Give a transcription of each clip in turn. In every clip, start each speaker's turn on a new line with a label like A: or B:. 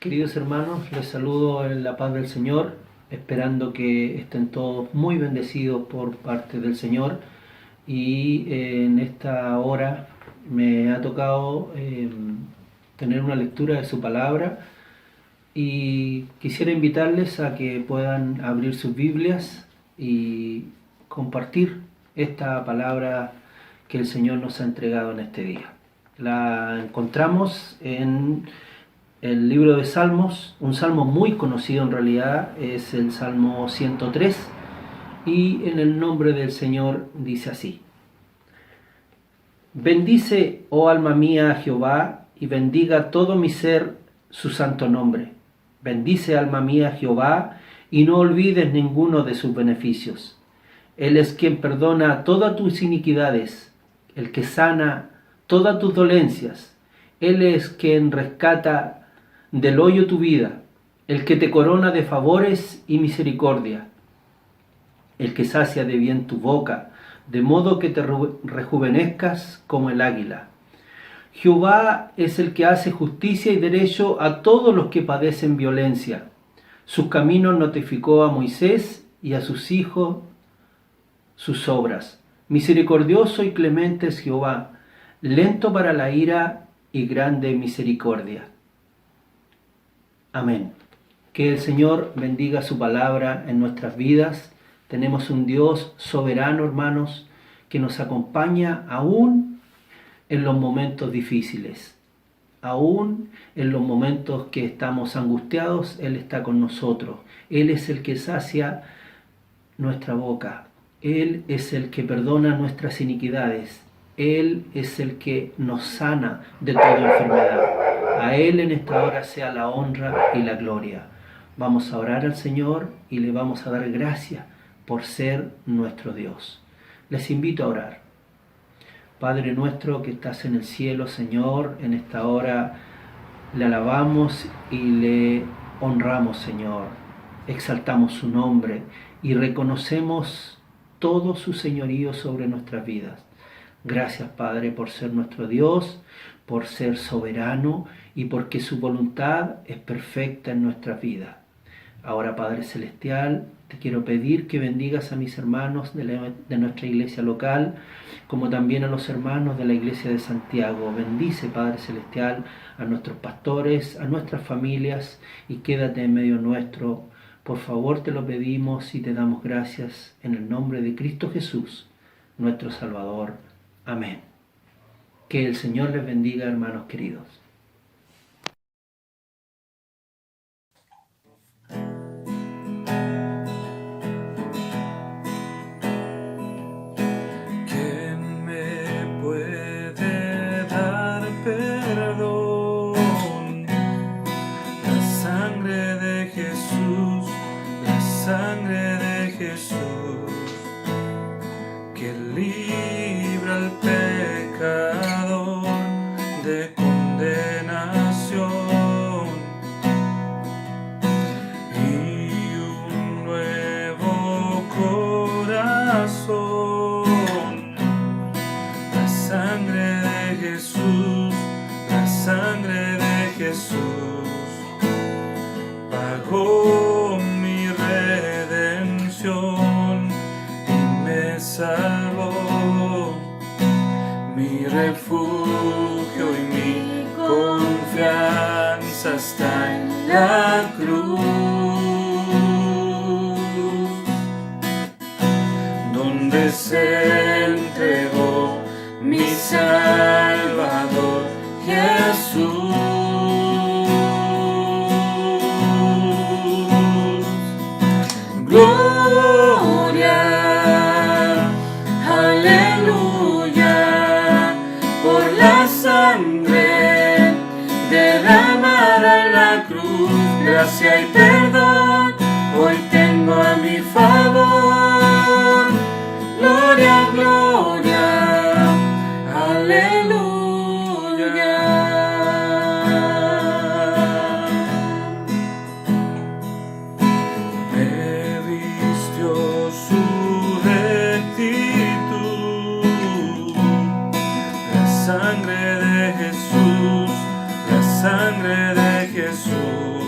A: Queridos hermanos, les saludo en la paz del Señor, esperando que estén todos muy bendecidos por parte del Señor. Y en esta hora me ha tocado tener una lectura de su palabra y quisiera invitarles a que puedan abrir sus Biblias y compartir esta palabra que el Señor nos ha entregado en este día. La encontramos en el libro de Salmos, un salmo muy conocido en realidad, es el Salmo 103, y en el nombre del Señor dice así: Bendice, oh alma mía, a Jehová, y bendiga todo mi ser su santo nombre. Bendice, alma mía, a Jehová, y no olvides ninguno de sus beneficios. Él es quien perdona todas tus iniquidades, el que sana todas tus dolencias. Él es quien rescata del hoyo tu vida, el que te corona de favores y misericordia, el que sacia de bien tu boca, de modo que te rejuvenezcas como el águila. Jehová es el que hace justicia y derecho a todos los que padecen violencia. Sus caminos notificó a Moisés y a sus hijos sus obras. Misericordioso y clemente es Jehová, lento para la ira y grande misericordia. Amén. Que el Señor bendiga su palabra en nuestras vidas. Tenemos un Dios soberano, hermanos, que nos acompaña aún en los momentos difíciles. Aún en los momentos que estamos angustiados, Él está con nosotros. Él es el que sacia nuestra boca. Él es el que perdona nuestras iniquidades. Él es el que nos sana de toda enfermedad. A Él en esta hora sea la honra y la gloria. Vamos a orar al Señor y le vamos a dar gracias por ser nuestro Dios. Les invito a orar. Padre nuestro que estás en el cielo, Señor, en esta hora le alabamos y le honramos, Señor. Exaltamos su nombre y reconocemos todo su señorío sobre nuestras vidas. Gracias, Padre, por ser nuestro Dios, por ser soberano y porque su voluntad es perfecta en nuestras vidas. Ahora, Padre Celestial, te quiero pedir que bendigas a mis hermanos de nuestra iglesia local, como también a los hermanos de la iglesia de Santiago. Bendice, Padre Celestial, a nuestros pastores, a nuestras familias, y quédate en medio nuestro. Por favor, te lo pedimos y te damos gracias en el nombre de Cristo Jesús, nuestro Salvador. Amén. Que el Señor les bendiga, hermanos queridos.
B: ¿Quién me puede dar perdón? La sangre de Jesús, la sangre de Jesús, que libra al pecador de condenación y un nuevo corazón. La sangre de Jesús, la sangre de Jesús pagó mi redención y me salvó. Mi refugio y mi confianza está en la cruz, donde se entregó mi Salvador Jesús. Gloria, aleluya, por la sangre derramada en la cruz, gracia y perdón hoy tengo a mi favor. Gloria, gloria, aleluya. Me vistió su rectitud, la sangre de Jesús, la sangre de Jesús.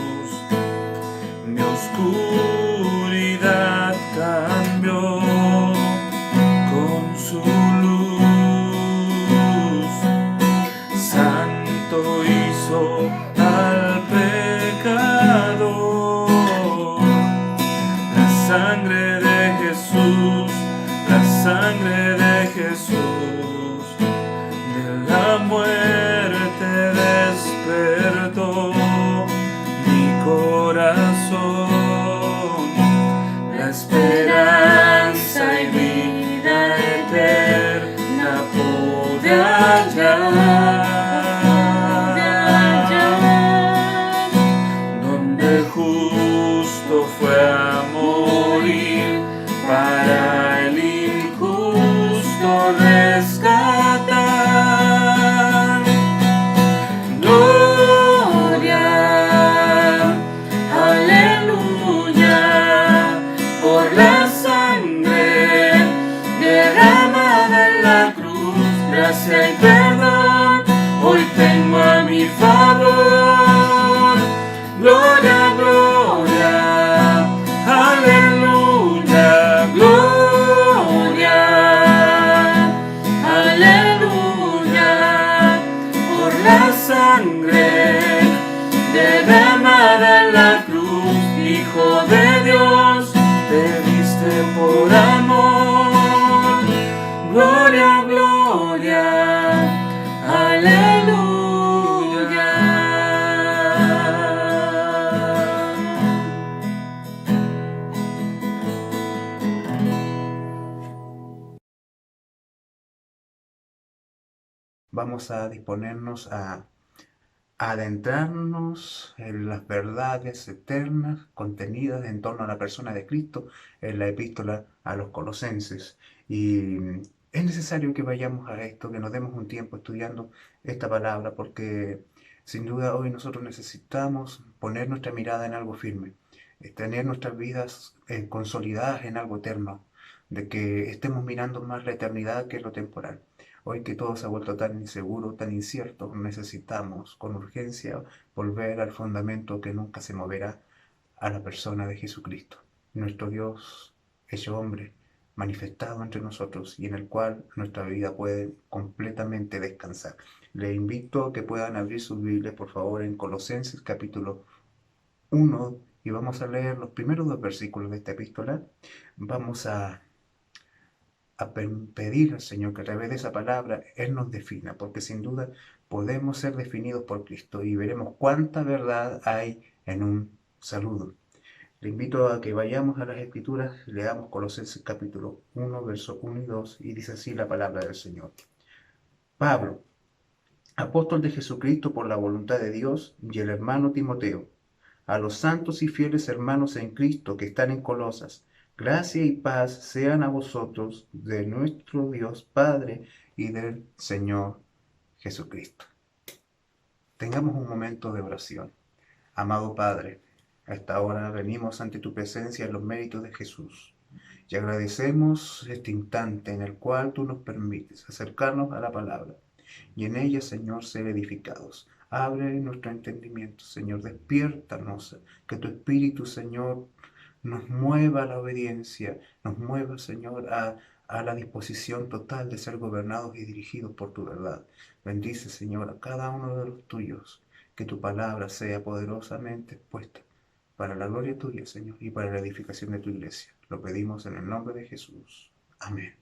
B: la sangre derramada en la cruz, Hijo de Dios, te diste por amor. Gloria, gloria, aleluya.
C: Vamos a disponernos a adentrarnos en las verdades eternas contenidas en torno a la persona de Cristo en la epístola a los Colosenses. Y es necesario que vayamos a esto, que nos demos un tiempo estudiando esta palabra, porque sin duda hoy nosotros necesitamos poner nuestra mirada en algo firme, tener nuestras vidas consolidadas en algo eterno, de que estemos mirando más la eternidad que lo temporal. Hoy que todo se ha vuelto tan inseguro, tan incierto, necesitamos con urgencia volver al fundamento que nunca se moverá, a la persona de Jesucristo, nuestro Dios hecho hombre, manifestado entre nosotros y en el cual nuestra vida puede completamente descansar. Les invito a que puedan abrir sus Biblias, por favor, en Colosenses capítulo 1 y vamos a leer los primeros 2 versículos de esta epístola. Vamos a pedir al Señor que a través de esa palabra Él nos defina, porque sin duda podemos ser definidos por Cristo y veremos cuánta verdad hay en un saludo. Le invito a que vayamos a las Escrituras, leamos Colosenses capítulo 1, versos 1 y 2, y dice así la palabra del Señor. Pablo, apóstol de Jesucristo por la voluntad de Dios, y el hermano Timoteo, a los santos y fieles hermanos en Cristo que están en Colosas, gracia y paz sean a vosotros de nuestro Dios Padre y del Señor Jesucristo. Tengamos un momento de oración. Amado Padre, a esta hora venimos ante tu presencia en los méritos de Jesús y agradecemos este instante en el cual tú nos permites acercarnos a la palabra y en ella, Señor, ser edificados. Abre nuestro entendimiento, Señor, despiértanos, que tu Espíritu, Señor, nos mueva a la obediencia, nos mueva, Señor, a la disposición total de ser gobernados y dirigidos por tu verdad. Bendice, Señor, a cada uno de los tuyos, que tu palabra sea poderosamente expuesta para la gloria tuya, Señor, y para la edificación de tu iglesia. Lo pedimos en el nombre de Jesús. Amén.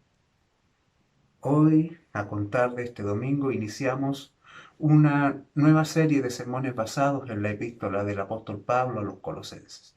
C: Hoy, a contar de este domingo, iniciamos una nueva serie de sermones basados en la epístola del apóstol Pablo a los Colosenses.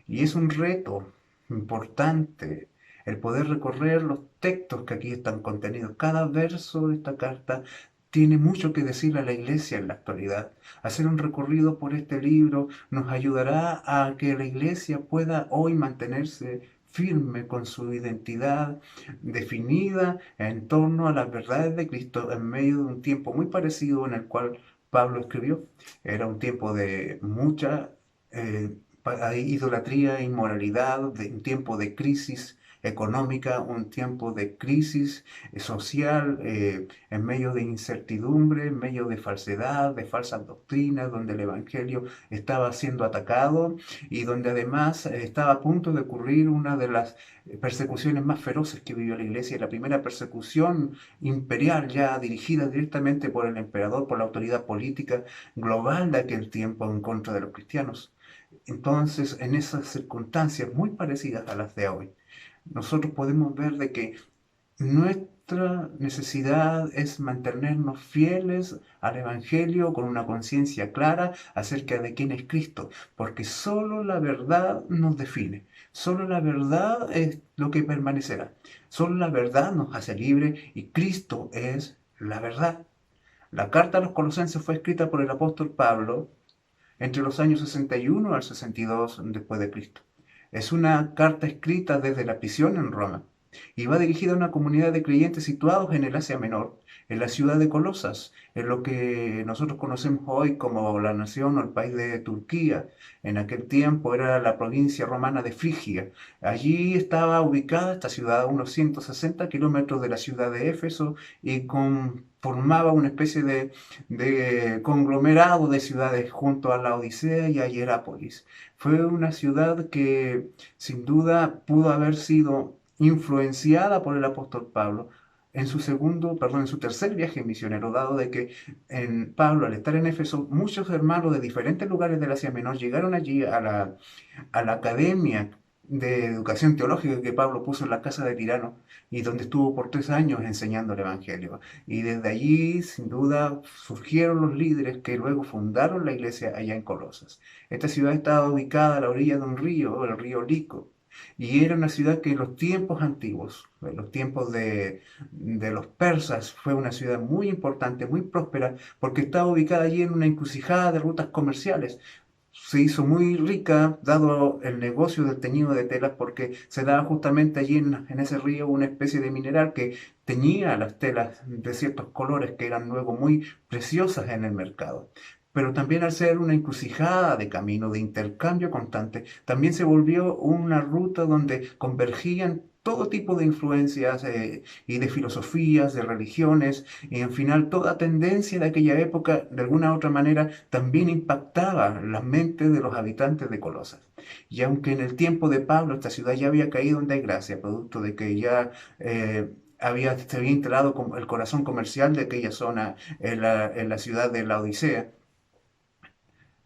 C: Y es un reto importante el poder recorrer los textos que aquí están contenidos. Cada verso de esta carta tiene mucho que decir a la iglesia en la actualidad. Hacer un recorrido por este libro nos ayudará a que la iglesia pueda hoy mantenerse firme con su identidad definida en torno a las verdades de Cristo en medio de un tiempo muy parecido en el cual Pablo escribió. Era un tiempo de mucha idolatría, inmoralidad, un tiempo de crisis económica, un tiempo de crisis social, en medio de incertidumbre, en medio de falsedad, de falsas doctrinas, donde el Evangelio estaba siendo atacado y donde además estaba a punto de ocurrir una de las persecuciones más feroces que vivió la iglesia, la primera persecución imperial ya dirigida directamente por el emperador, por la autoridad política global de aquel tiempo en contra de los cristianos. Entonces, en esas circunstancias muy parecidas a las de hoy, nosotros podemos ver de que nuestra necesidad es mantenernos fieles al Evangelio con una conciencia clara acerca de quién es Cristo, porque solo la verdad nos define, solo la verdad es lo que permanecerá, solo la verdad nos hace libres y Cristo es la verdad. La carta a los Colosenses fue escrita por el apóstol Pablo entre los años 61 al 62 después de Cristo. Es una carta escrita desde la prisión en Roma y va dirigida a una comunidad de creyentes situados en el Asia Menor, en la ciudad de Colosas, en lo que nosotros conocemos hoy como la nación o el país de Turquía. En aquel tiempo era la provincia romana de Frigia. Allí estaba ubicada esta ciudad a unos 160 kilómetros de la ciudad de Éfeso y formaba una especie de conglomerado de ciudades junto a la Odisea y a Hierápolis. Fue una ciudad que sin duda pudo haber sido influenciada por el apóstol Pablo en su tercer viaje misionero, dado de que Pablo, al estar en Éfeso, muchos hermanos de diferentes lugares del Asia Menor llegaron allí a la academia de educación teológica que Pablo puso en la casa de Tirano y donde estuvo por 3 años enseñando el Evangelio. Y desde allí, sin duda, surgieron los líderes que luego fundaron la iglesia allá en Colosas. Esta ciudad estaba ubicada a la orilla de un río, el río Lico, y era una ciudad que en los tiempos antiguos, en los tiempos de los persas, fue una ciudad muy importante, muy próspera, porque estaba ubicada allí en una encrucijada de rutas comerciales. Se hizo muy rica dado el negocio del teñido de telas porque se daba justamente allí en ese río una especie de mineral que teñía las telas de ciertos colores que eran luego muy preciosas en el mercado. Pero también al ser una encrucijada de camino, de intercambio constante, también se volvió una ruta donde convergían todo tipo de influencias y de filosofías, de religiones, y en final toda tendencia de aquella época, de alguna u otra manera, también impactaba las mentes de los habitantes de Colosas. Y aunque en el tiempo de Pablo esta ciudad ya había caído en desgracia, producto de que ya se había instalado como el corazón comercial de aquella zona en la ciudad de la Odisea,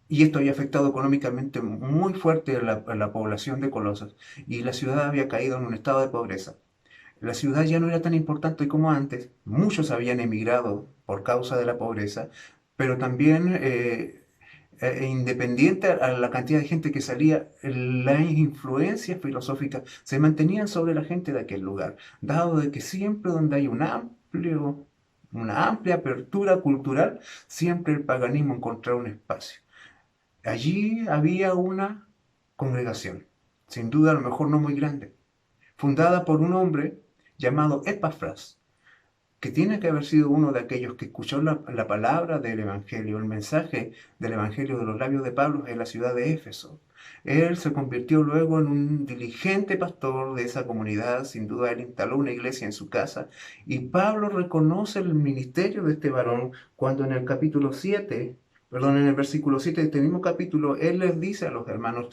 C: y esto había afectado económicamente muy fuerte a la población de Colosas, y la ciudad había caído en un estado de pobreza. La ciudad ya no era tan importante como antes, muchos habían emigrado por causa de la pobreza, pero también, independiente a la cantidad de gente que salía, las influencias filosóficas se mantenían sobre la gente de aquel lugar, dado de que siempre donde hay una amplia apertura cultural, siempre el paganismo encontrará un espacio. Allí había una congregación, sin duda a lo mejor no muy grande, fundada por un hombre llamado Epafras, que tiene que haber sido uno de aquellos que escuchó la palabra del Evangelio, el mensaje del Evangelio de los labios de Pablo en la ciudad de Éfeso. Él se convirtió luego en un diligente pastor de esa comunidad, sin duda él instaló una iglesia en su casa, y Pablo reconoce el ministerio de este varón cuando en el en el versículo 7 de este mismo capítulo, él les dice a los hermanos,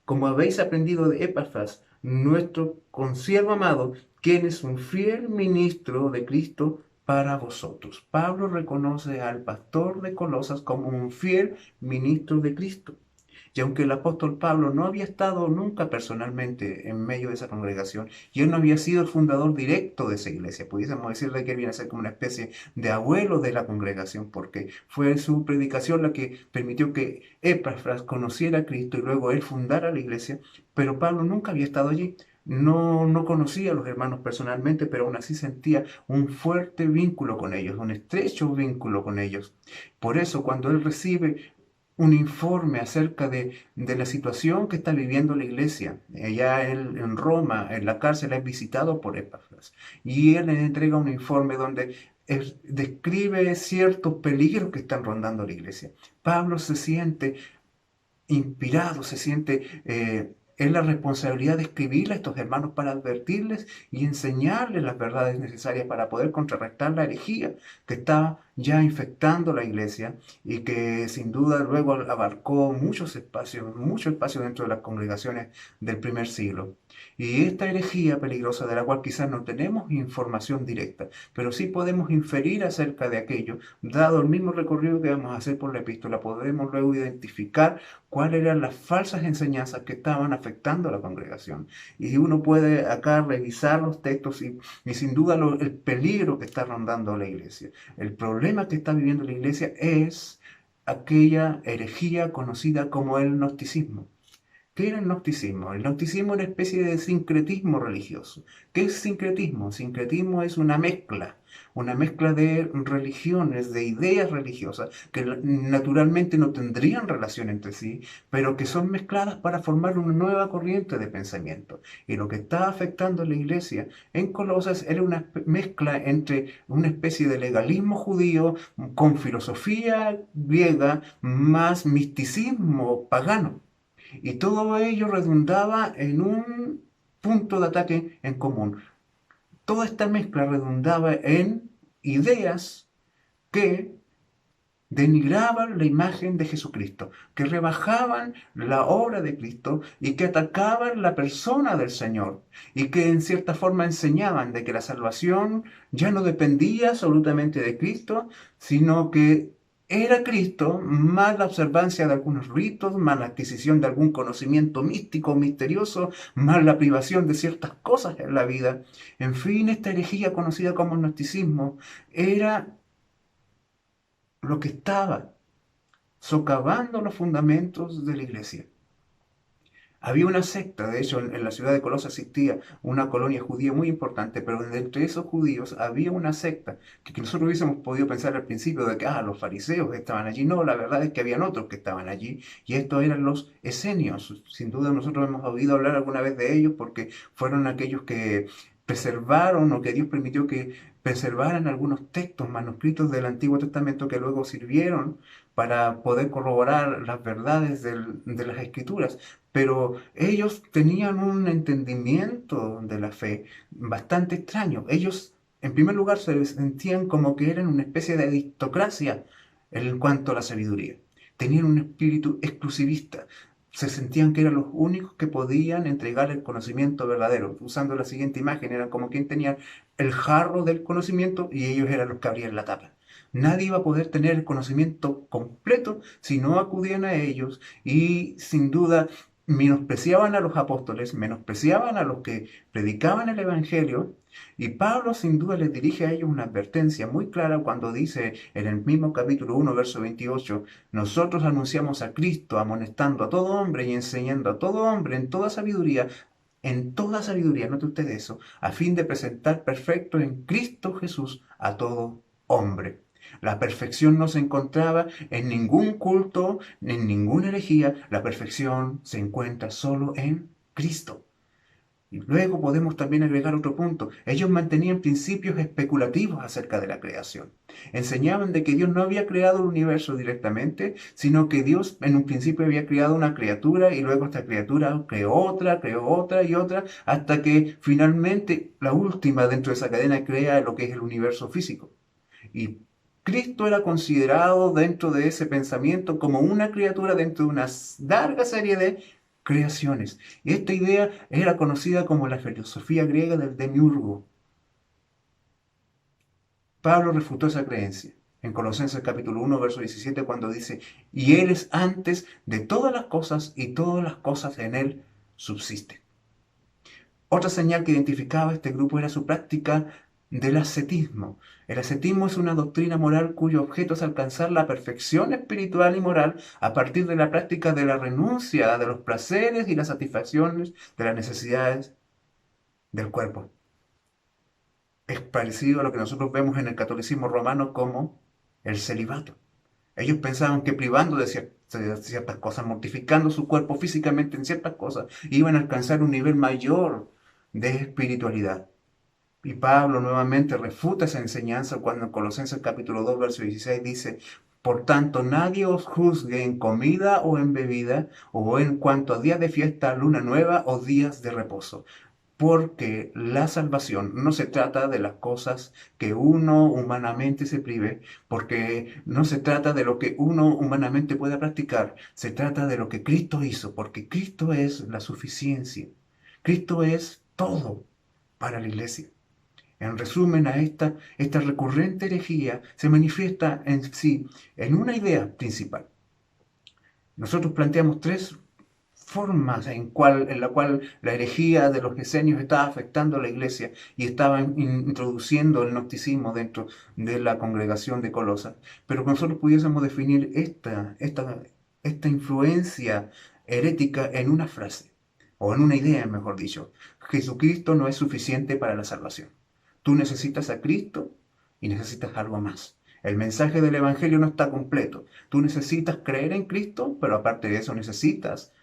C: como habéis aprendido de Epafras, nuestro consiervo amado, quien es un fiel ministro de Cristo para vosotros. Pablo reconoce al pastor de Colosas como un fiel ministro de Cristo. Y aunque el apóstol Pablo no había estado nunca personalmente en medio de esa congregación, y él no había sido el fundador directo de esa iglesia, pudiésemos decirle que él viene a ser como una especie de abuelo de la congregación, porque fue su predicación la que permitió que Epafras conociera a Cristo y luego él fundara la iglesia, pero Pablo nunca había estado allí. No conocía a los hermanos personalmente, pero aún así sentía un fuerte vínculo con ellos, un estrecho vínculo con ellos. Por eso, cuando él recibe un informe acerca de la situación que está viviendo la iglesia, allá en Roma, en la cárcel, es visitado por Epafras, y él le entrega un informe donde describe ciertos peligros que están rondando la iglesia. Pablo se siente inspirado, se siente es la responsabilidad de escribirle a estos hermanos para advertirles y enseñarles las verdades necesarias para poder contrarrestar la herejía que estaba ya infectando la iglesia y que sin duda luego abarcó mucho espacio dentro de las congregaciones del primer siglo. Y esta herejía peligrosa, de la cual quizás no tenemos información directa, pero sí podemos inferir acerca de aquello, dado el mismo recorrido que vamos a hacer por la epístola, podemos luego identificar cuáles eran las falsas enseñanzas que estaban afectando a la congregación. Y uno puede acá revisar los textos y sin duda el peligro que está rondando la iglesia. El problema que está viviendo la iglesia es aquella herejía conocida como el gnosticismo. ¿Qué era el gnosticismo? El gnosticismo es una especie de sincretismo religioso. ¿Qué es sincretismo? Sincretismo es una mezcla de religiones, de ideas religiosas que naturalmente no tendrían relación entre sí, pero que son mezcladas para formar una nueva corriente de pensamiento. Y lo que está afectando a la iglesia en Colosas era una mezcla entre una especie de legalismo judío con filosofía griega más misticismo pagano. Y todo ello redundaba en un punto de ataque en común. Toda esta mezcla redundaba en ideas que denigraban la imagen de Jesucristo, que rebajaban la obra de Cristo y que atacaban la persona del Señor y que en cierta forma enseñaban de que la salvación ya no dependía absolutamente de Cristo, sino que era Cristo, más la observancia de algunos ritos, más la adquisición de algún conocimiento místico, misterioso, más la privación de ciertas cosas en la vida. En fin, esta herejía conocida como gnosticismo era lo que estaba socavando los fundamentos de la iglesia. Había una secta, de hecho en la ciudad de Colosas existía una colonia judía muy importante, pero entre esos judíos había una secta que nosotros hubiésemos podido pensar al principio de que los fariseos estaban allí. No, la verdad es que habían otros que estaban allí y estos eran los esenios. Sin duda nosotros hemos oído hablar alguna vez de ellos porque fueron aquellos que preservaron o que Dios permitió que preservaran algunos textos manuscritos del Antiguo Testamento que luego sirvieron para poder corroborar las verdades de las Escrituras. Pero ellos tenían un entendimiento de la fe bastante extraño. Ellos, en primer lugar, se sentían como que eran una especie de aristocracia en cuanto a la sabiduría. Tenían un espíritu exclusivista. Se sentían que eran los únicos que podían entregar el conocimiento verdadero. Usando la siguiente imagen, eran como quien tenían el jarro del conocimiento y ellos eran los que abrían la tapa. Nadie iba a poder tener el conocimiento completo si no acudían a ellos y sin duda menospreciaban a los apóstoles, menospreciaban a los que predicaban el Evangelio, y Pablo sin duda les dirige a ellos una advertencia muy clara cuando dice en el mismo capítulo 1, verso 28, nosotros anunciamos a Cristo, amonestando a todo hombre y enseñando a todo hombre en toda sabiduría, note usted eso, a fin de presentar perfecto en Cristo Jesús a todo hombre. La perfección no se encontraba en ningún culto, en ninguna herejía. La perfección se encuentra solo en Cristo. Y luego podemos también agregar otro punto. Ellos mantenían principios especulativos acerca de la creación. Enseñaban de que Dios no había creado el universo directamente, sino que Dios en un principio había creado una criatura y luego esta criatura creó otra y otra, hasta que finalmente la última dentro de esa cadena crea lo que es el universo físico. Y Cristo era considerado dentro de ese pensamiento como una criatura dentro de una larga serie de creaciones. Y esta idea era conocida como la filosofía griega del demiurgo. Pablo refutó esa creencia en Colosenses capítulo 1, verso 17, cuando dice, y Él es antes de todas las cosas y todas las cosas en Él subsisten. Otra señal que identificaba a este grupo era su práctica del ascetismo. El ascetismo es una doctrina moral cuyo objeto es alcanzar la perfección espiritual y moral a partir de la práctica de la renuncia de los placeres y las satisfacciones de las necesidades del cuerpo. Es parecido a lo que nosotros vemos en el catolicismo romano como el celibato. Ellos pensaban que privando de ciertas cosas, mortificando su cuerpo físicamente en ciertas cosas, iban a alcanzar un nivel mayor de espiritualidad. Y Pablo nuevamente refuta esa enseñanza cuando en Colosenses capítulo 2, verso 16 dice, por tanto nadie os juzgue en comida o en bebida, o en cuanto a días de fiesta, luna nueva o días de reposo. Porque la salvación no se trata de las cosas que uno humanamente se prive, porque no se trata de lo que uno humanamente pueda practicar, se trata de lo que Cristo hizo, porque Cristo es la suficiencia. Cristo es todo para la iglesia. En resumen, esta recurrente herejía se manifiesta en sí en una idea principal. Nosotros planteamos tres formas en la cual la herejía de los esenios estaba afectando a la iglesia y estaba introduciendo el gnosticismo dentro de la congregación de Colosas. Pero nosotros pudiésemos definir esta influencia herética en una frase, o en una idea, mejor dicho. Jesucristo no es suficiente para la salvación. Tú necesitas a Cristo y necesitas algo más. El mensaje del Evangelio no está completo. Tú necesitas creer en Cristo, pero aparte de eso necesitas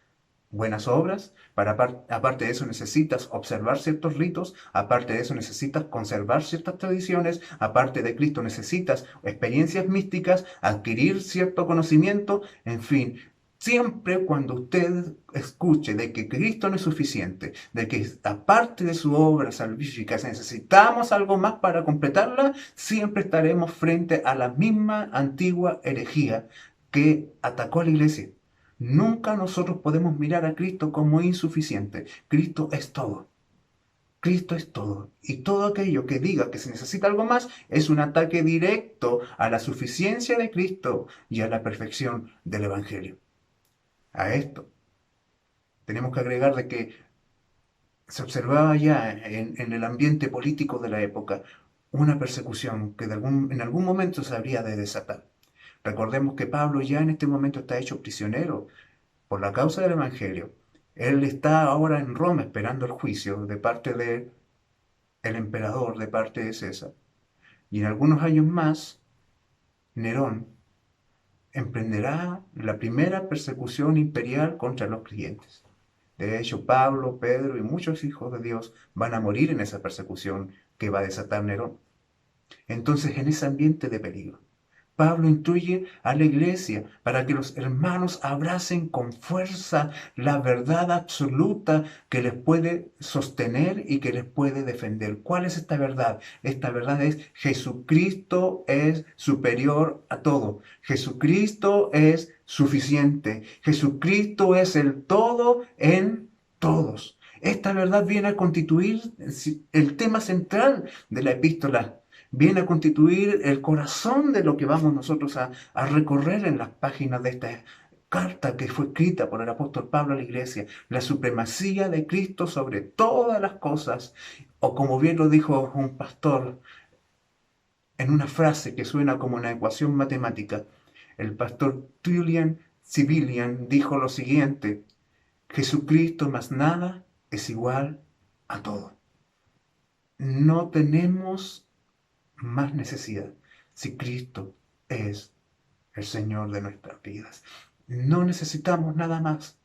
C: buenas obras, aparte de eso necesitas observar ciertos ritos, aparte de eso necesitas conservar ciertas tradiciones, aparte de Cristo necesitas experiencias místicas, adquirir cierto conocimiento, en fin. Siempre cuando usted escuche de que Cristo no es suficiente, de que aparte de su obra salvífica necesitamos algo más para completarla, siempre estaremos frente a la misma antigua herejía que atacó a la iglesia. Nunca nosotros podemos mirar a Cristo como insuficiente. Cristo es todo. Cristo es todo. Y todo aquello que diga que se necesita algo más es un ataque directo a la suficiencia de Cristo y a la perfección del Evangelio. A esto tenemos que agregar de que se observaba ya en el ambiente político de la época una persecución que en algún momento se habría de desatar. Recordemos que Pablo ya en este momento está hecho prisionero por la causa del Evangelio. Él está ahora en Roma esperando el juicio de parte del emperador, de parte de César. Y en algunos años más, Nerón emprenderá la primera persecución imperial contra los creyentes. De hecho, Pablo, Pedro y muchos hijos de Dios van a morir en esa persecución que va a desatar Nerón. Entonces, en ese ambiente de peligro, Pablo instruye a la iglesia para que los hermanos abracen con fuerza la verdad absoluta que les puede sostener y que les puede defender. ¿Cuál es esta verdad? Esta verdad es: Jesucristo es superior a todo. Jesucristo es suficiente. Jesucristo es el todo en todos. Esta verdad viene a constituir el tema central de la epístola. Viene a constituir el corazón de lo que vamos nosotros a recorrer en las páginas de esta carta que fue escrita por el apóstol Pablo a la iglesia. La supremacía de Cristo sobre todas las cosas. O como bien lo dijo un pastor en una frase que suena como una ecuación matemática, el pastor Tullian Civilian dijo lo siguiente: Jesucristo más nada es igual a todo. No tenemos más necesidad si Cristo es el Señor de nuestras vidas. No necesitamos nada más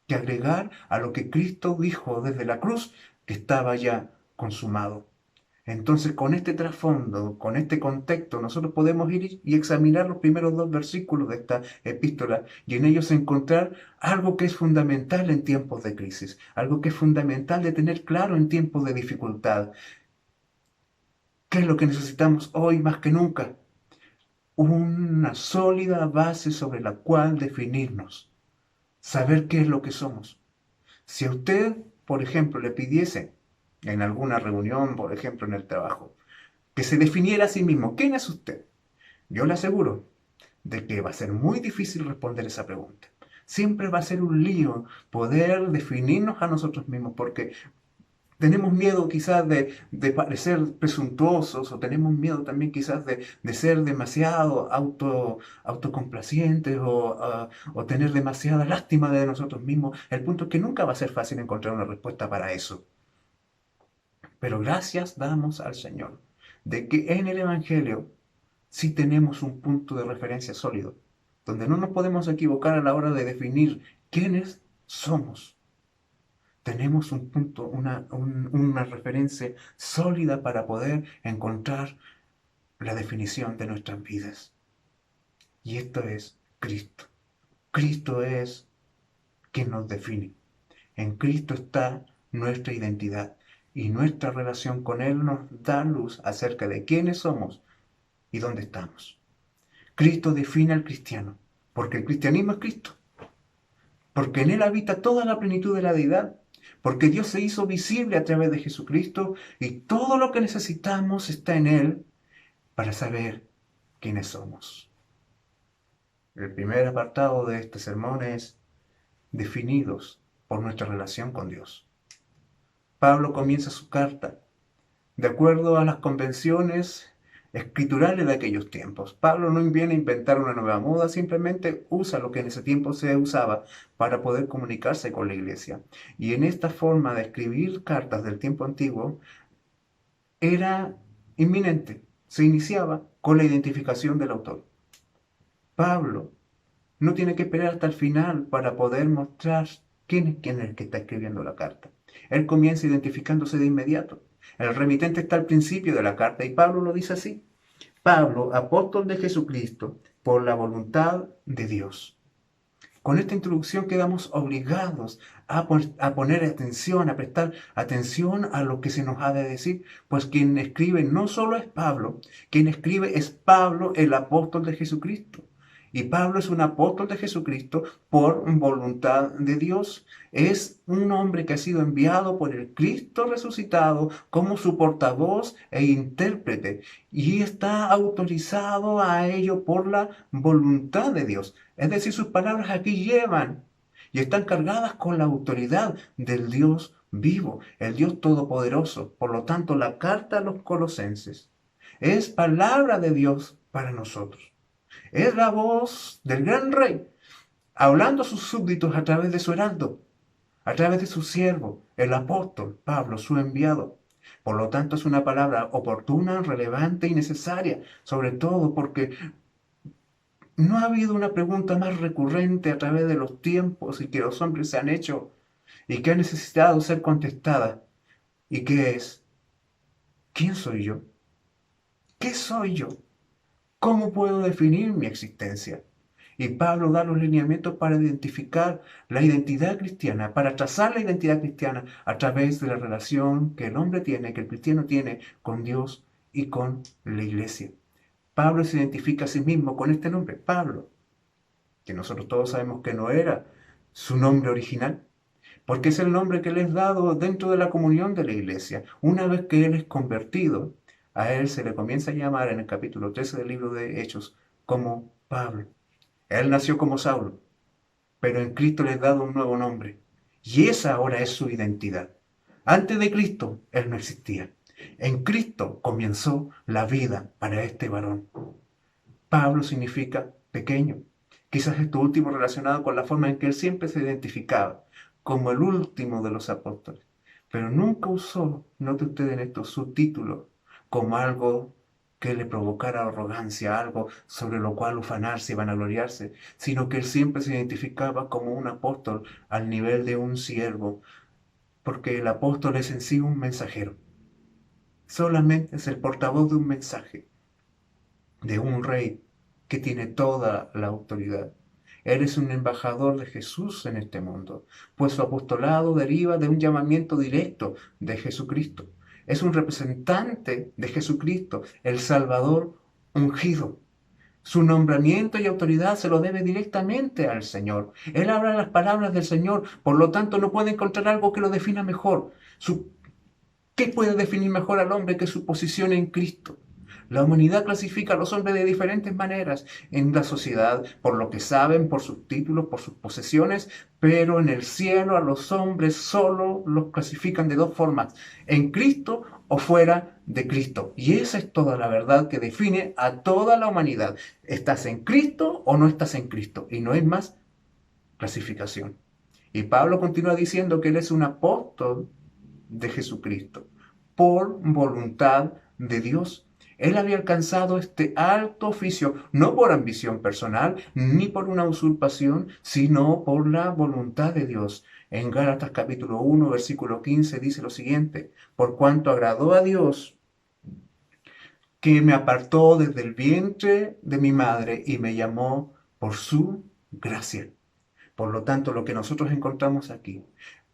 C: que agregar a lo que Cristo dijo desde la cruz, que estaba ya consumado. Entonces, con este trasfondo, con este contexto, nosotros podemos ir y examinar los primeros 2 versículos de esta epístola y en ellos encontrar algo que es fundamental en tiempos de crisis, algo que es fundamental de tener claro en tiempos de dificultad. ¿Qué es lo que necesitamos hoy más que nunca? Una sólida base sobre la cual definirnos, saber qué es lo que somos. Si a usted, por ejemplo, le pidiese en alguna reunión, por ejemplo en el trabajo, que se definiera a sí mismo, ¿quién es usted? Yo le aseguro de que va a ser muy difícil responder esa pregunta. Siempre va a ser un lío poder definirnos a nosotros mismos, porque tenemos miedo quizás de parecer presuntuosos, o tenemos miedo también quizás de ser demasiado autocomplacientes o tener demasiada lástima de nosotros mismos. El punto es que nunca va a ser fácil encontrar una respuesta para eso. Pero gracias damos al Señor de que en el Evangelio sí tenemos un punto de referencia sólido, donde no nos podemos equivocar a la hora de definir quiénes somos. Tenemos un punto, una referencia sólida para poder encontrar la definición de nuestras vidas. Y esto es Cristo. Cristo es quien nos define. En Cristo está nuestra identidad y nuestra relación con Él nos da luz acerca de quiénes somos y dónde estamos. Cristo define al cristiano, porque el cristianismo es Cristo, porque en Él habita toda la plenitud de la deidad, porque Dios se hizo visible a través de Jesucristo y todo lo que necesitamos está en Él para saber quiénes somos. El primer apartado de este sermón es definidos por nuestra relación con Dios. Pablo comienza su carta de acuerdo a las convenciones escriturales de aquellos tiempos. Pablo no viene a inventar una nueva moda, simplemente usa lo que en ese tiempo se usaba para poder comunicarse con la iglesia. Y en esta forma de escribir cartas del tiempo antiguo era inminente. Se iniciaba con la identificación del autor. Pablo no tiene que esperar hasta el final para poder mostrar quién es el que está escribiendo la carta. Él comienza identificándose de inmediato. El remitente está al principio de la carta y Pablo lo dice así: Pablo, apóstol de Jesucristo, por la voluntad de Dios. Con esta introducción quedamos obligados a poner atención, a prestar atención a lo que se nos ha de decir, pues quien escribe no solo es Pablo, quien escribe es Pablo, el apóstol de Jesucristo. Y Pablo es un apóstol de Jesucristo por voluntad de Dios. Es un hombre que ha sido enviado por el Cristo resucitado como su portavoz e intérprete. Y está autorizado a ello por la voluntad de Dios. Es decir, sus palabras aquí llevan y están cargadas con la autoridad del Dios vivo, el Dios todopoderoso. Por lo tanto, la carta a los Colosenses es palabra de Dios para nosotros. Es la voz del gran rey, hablando a sus súbditos a través de su heraldo, a través de su siervo, el apóstol Pablo, su enviado. Por lo tanto, es una palabra oportuna, relevante y necesaria, sobre todo porque no ha habido una pregunta más recurrente a través de los tiempos y que los hombres se han hecho y que ha necesitado ser contestada. ¿Y qué es? ¿Quién soy yo? ¿Qué soy yo? ¿Cómo puedo definir mi existencia? Y Pablo da los lineamientos para identificar la identidad cristiana, para trazar la identidad cristiana a través de la relación que el hombre tiene, que el cristiano tiene con Dios y con la iglesia. Pablo se identifica a sí mismo con este nombre, Pablo, que nosotros todos sabemos que no era su nombre original, porque es el nombre que le es dado dentro de la comunión de la iglesia. Una vez que él es convertido, a él se le comienza a llamar en el capítulo 13 del libro de Hechos como Pablo. Él nació como Saulo, pero en Cristo le es dado un nuevo nombre. Y esa ahora es su identidad. Antes de Cristo, él no existía. En Cristo comenzó la vida para este varón. Pablo significa pequeño. Quizás esto último relacionado con la forma en que él siempre se identificaba, como el último de los apóstoles. Pero nunca usó, note usted en esto, su título como algo que le provocara arrogancia, algo sobre lo cual ufanarse y vanagloriarse, sino que él siempre se identificaba como un apóstol al nivel de un siervo, porque el apóstol es en sí un mensajero. Solamente es el portavoz de un mensaje, de un rey que tiene toda la autoridad. Él es un embajador de Jesús en este mundo, pues su apostolado deriva de un llamamiento directo de Jesucristo. Es un representante de Jesucristo, el Salvador ungido. Su nombramiento y autoridad se lo debe directamente al Señor. Él habla las palabras del Señor, por lo tanto no puede encontrar algo que lo defina mejor. ¿Qué puede definir mejor al hombre que su posición en Cristo? La humanidad clasifica a los hombres de diferentes maneras en la sociedad, por lo que saben, por sus títulos, por sus posesiones, pero en el cielo a los hombres solo los clasifican de dos formas, en Cristo o fuera de Cristo. Y esa es toda la verdad que define a toda la humanidad. ¿Estás en Cristo o no estás en Cristo? Y no hay más clasificación. Y Pablo continúa diciendo que él es un apóstol de Jesucristo, por voluntad de Dios. Él había alcanzado este alto oficio, no por ambición personal, ni por una usurpación, sino por la voluntad de Dios. En Gálatas capítulo 1, versículo 15 dice lo siguiente: por cuanto agradó a Dios, que me apartó desde el vientre de mi madre y me llamó por su gracia. Por lo tanto, lo que nosotros encontramos aquí,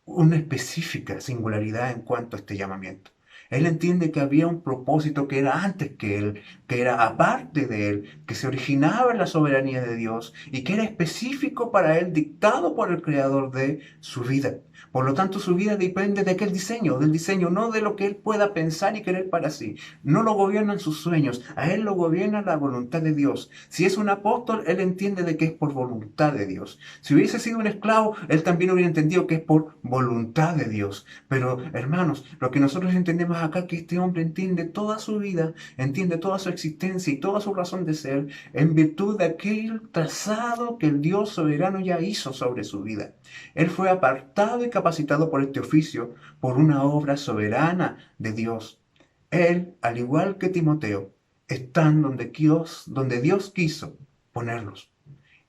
C: una específica singularidad en cuanto a este llamamiento. Él entiende que había un propósito que era antes que él, que era aparte de él, que se originaba en la soberanía de Dios y que era específico para él, dictado por el creador de su vida. Por lo tanto, su vida depende de aquel diseño, del diseño, no de lo que él pueda pensar y querer para sí. No lo gobiernan sus sueños, a él lo gobierna la voluntad de Dios. Si es un apóstol, él entiende de que es por voluntad de Dios. Si hubiese sido un esclavo, él también hubiera entendido que es por voluntad de Dios. Pero, hermanos, lo que nosotros entendemos acá es que este hombre entiende toda su vida, entiende toda su existencia y toda su razón de ser en virtud de aquel trazado que el Dios soberano ya hizo sobre su vida. Él fue apartado y capacitado por este oficio, por una obra soberana de Dios. Él, al igual que Timoteo, están donde Dios quiso ponerlos.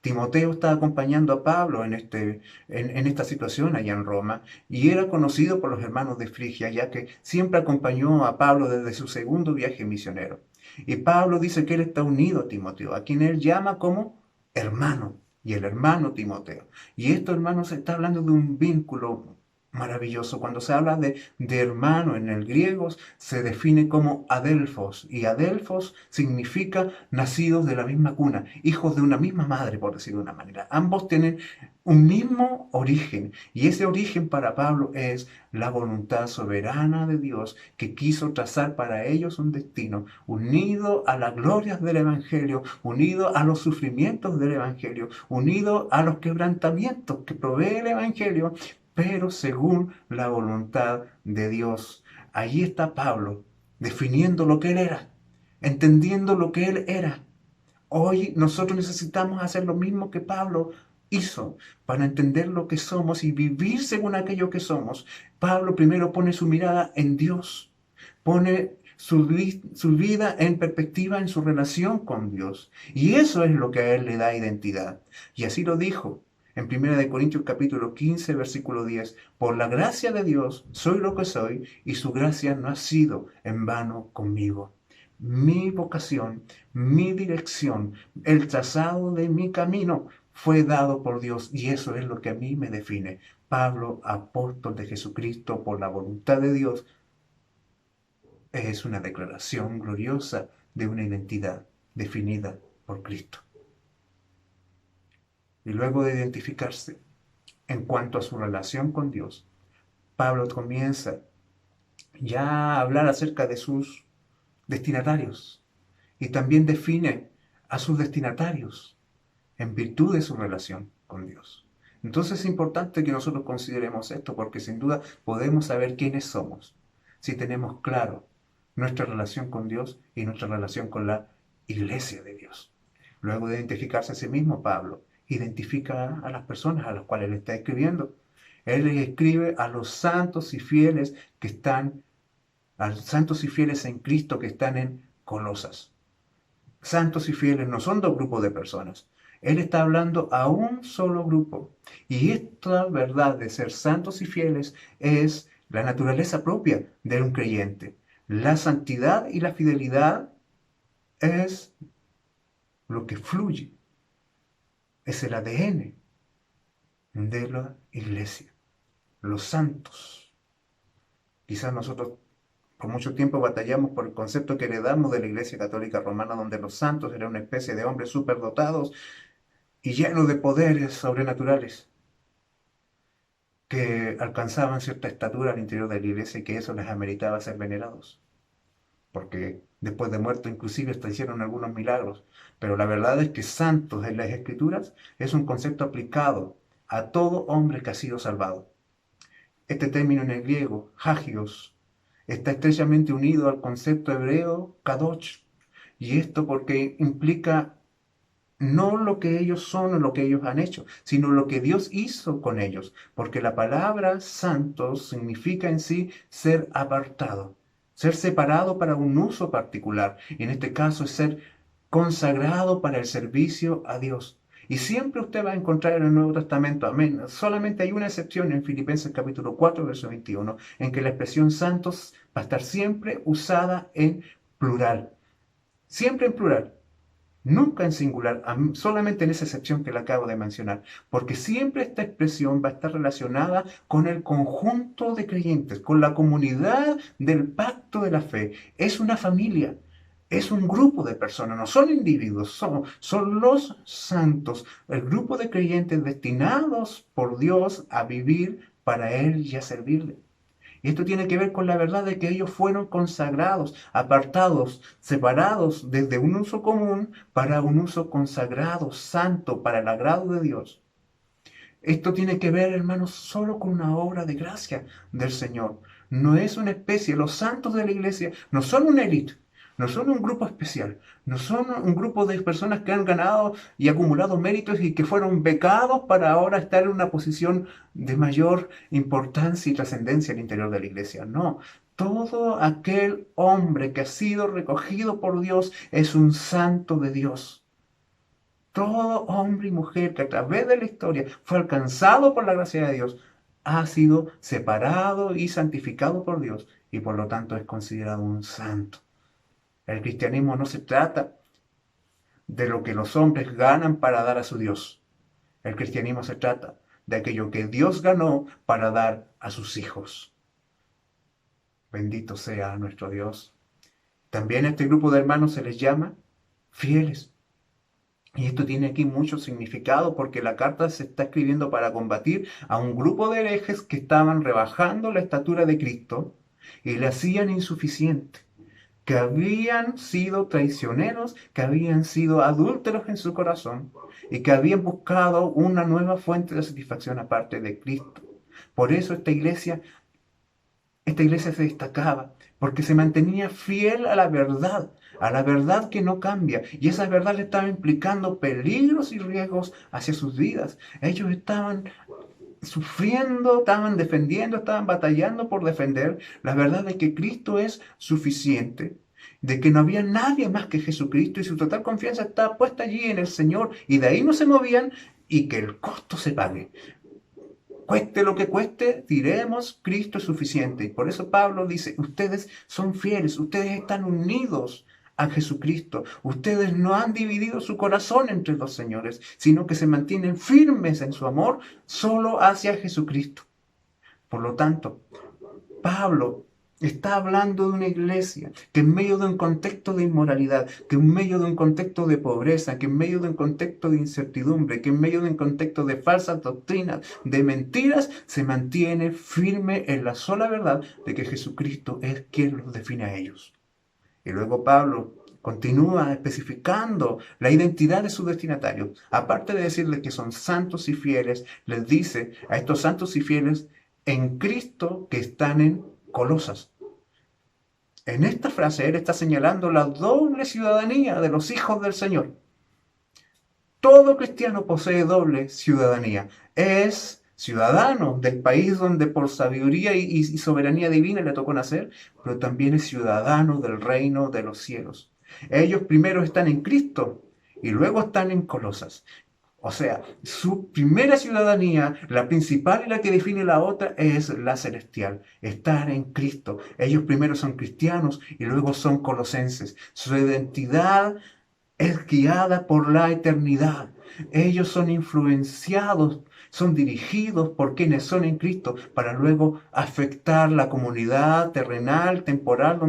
C: Timoteo está acompañando a Pablo en esta situación allá en Roma, y era conocido por los hermanos de Frigia, ya que siempre acompañó a Pablo desde su segundo viaje misionero. Y Pablo dice que él está unido a Timoteo, a quien él llama como hermano. y el hermano Timoteo. Y esto, hermanos, se está hablando de un vínculo maravilloso. Cuando se habla de hermano en el griego, se define como adelfos. Y adelfos significa nacidos de la misma cuna, hijos de una misma madre, por decirlo de una manera. Ambos tienen un mismo origen. Y ese origen para Pablo es la voluntad soberana de Dios que quiso trazar para ellos un destino unido a las glorias del Evangelio, unido a los sufrimientos del Evangelio, unido a los quebrantamientos que provee el Evangelio, pero según la voluntad de Dios. Allí está Pablo, definiendo lo que él era, entendiendo lo que él era. Hoy nosotros necesitamos hacer lo mismo que Pablo hizo para entender lo que somos y vivir según aquello que somos. Pablo primero pone su mirada en Dios, pone su vida en perspectiva en su relación con Dios. Y eso es lo que a él le da identidad. Y así lo dijo en 1 Corintios capítulo 15, versículo 10. Por la gracia de Dios soy lo que soy y su gracia no ha sido en vano conmigo. Mi vocación, mi dirección, el trazado de mi camino fue dado por Dios y eso es lo que a mí me define. Pablo, apóstol de Jesucristo por la voluntad de Dios, es una declaración gloriosa de una identidad definida por Cristo. Y luego de identificarse en cuanto a su relación con Dios, Pablo comienza ya a hablar acerca de sus destinatarios y también define a sus destinatarios en virtud de su relación con Dios. Entonces es importante que nosotros consideremos esto porque sin duda podemos saber quiénes somos si tenemos claro nuestra relación con Dios y nuestra relación con la iglesia de Dios. Luego de identificarse a sí mismo, Pablo identifica a las personas a las cuales le está escribiendo. Él les escribe a los santos y fieles que están, a los santos y fieles en Cristo que están en Colosas. Santos y fieles no son dos grupos de personas. Él está hablando a un solo grupo. Y esta verdad de ser santos y fieles es la naturaleza propia de un creyente. La santidad y la fidelidad es lo que fluye. Es el ADN de la iglesia. Los santos. Quizás nosotros por mucho tiempo batallamos por el concepto que heredamos de la Iglesia Católica Romana, donde los santos eran una especie de hombres superdotados y llenos de poderes sobrenaturales que alcanzaban cierta estatura al interior de la iglesia y que eso les ameritaba ser venerados. Porque después de muerto inclusive hasta hicieron algunos milagros. Pero la verdad es que santos en las Escrituras es un concepto aplicado a todo hombre que ha sido salvado. Este término en el griego, hagios, está estrechamente unido al concepto hebreo kadosh. Y esto porque implica no lo que ellos son o lo que ellos han hecho, sino lo que Dios hizo con ellos. Porque la palabra santos significa en sí ser apartado, ser separado para un uso particular. Y en este caso es ser consagrado para el servicio a Dios. Y siempre usted va a encontrar en el Nuevo Testamento, amén. Solamente hay una excepción en Filipenses capítulo 4, verso 21, en que la expresión santos va a estar siempre usada en plural. Siempre en plural. Nunca en singular, solamente en esa excepción que le acabo de mencionar, porque siempre esta expresión va a estar relacionada con el conjunto de creyentes, con la comunidad del pacto de la fe. Es una familia, es un grupo de personas, no son individuos, son los santos, el grupo de creyentes destinados por Dios a vivir para Él y a servirle. Y esto tiene que ver con la verdad de que ellos fueron consagrados, apartados, separados desde un uso común para un uso consagrado, santo, para el agrado de Dios. Esto tiene que ver, hermanos, solo con una obra de gracia del Señor. No es una especie, los santos de la iglesia no son una élite, no son un grupo especial, no son un grupo de personas que han ganado y acumulado méritos y que fueron becados para ahora estar en una posición de mayor importancia y trascendencia al interior de la iglesia. No, todo aquel hombre que ha sido recogido por Dios es un santo de Dios. Todo hombre y mujer que a través de la historia fue alcanzado por la gracia de Dios ha sido separado y santificado por Dios y por lo tanto es considerado un santo. El cristianismo no se trata de lo que los hombres ganan para dar a su Dios. El cristianismo se trata de aquello que Dios ganó para dar a sus hijos. Bendito sea nuestro Dios. También a este grupo de hermanos se les llama fieles. Y esto tiene aquí mucho significado porque la carta se está escribiendo para combatir a un grupo de herejes que estaban rebajando la estatura de Cristo y le hacían insuficiente, que habían sido traicioneros, que habían sido adúlteros en su corazón y que habían buscado una nueva fuente de satisfacción aparte de Cristo. Por eso esta iglesia se destacaba, porque se mantenía fiel a la verdad que no cambia. Y esa verdad le estaba implicando peligros y riesgos hacia sus vidas. Ellos estaban sufriendo, estaban defendiendo, estaban batallando por defender la verdad de que Cristo es suficiente, de que no había nadie más que Jesucristo y su total confianza estaba puesta allí en el Señor y de ahí no se movían y que el costo se pague. Cueste lo que cueste, diremos, Cristo es suficiente. Y por eso Pablo dice, ustedes son fieles, ustedes están unidos a Jesucristo. Ustedes no han dividido su corazón entre los señores, sino que se mantienen firmes en su amor solo hacia Jesucristo. Por lo tanto, Pablo está hablando de una iglesia que en medio de un contexto de inmoralidad, que en medio de un contexto de pobreza, que en medio de un contexto de incertidumbre, que en medio de un contexto de falsas doctrinas, de mentiras, se mantiene firme en la sola verdad de que Jesucristo es quien los define a ellos. Y luego Pablo continúa especificando la identidad de sus destinatarios. Aparte de decirles que son santos y fieles, les dice a estos santos y fieles en Cristo que están en Colosas. En esta frase él está señalando la doble ciudadanía de los hijos del Señor. Todo cristiano posee doble ciudadanía. Es ciudadano del país donde por sabiduría y soberanía divina le tocó nacer, pero también es ciudadano del reino de los cielos. Ellos primero están en Cristo y luego están en Colosas. O sea, su primera ciudadanía, la principal y la que define la otra, es la celestial, estar en Cristo. Ellos primero son cristianos y luego son colosenses. Su identidad es guiada por la eternidad. Ellos son influenciados, son dirigidos por quienes son en Cristo para luego afectar la comunidad terrenal, temporal,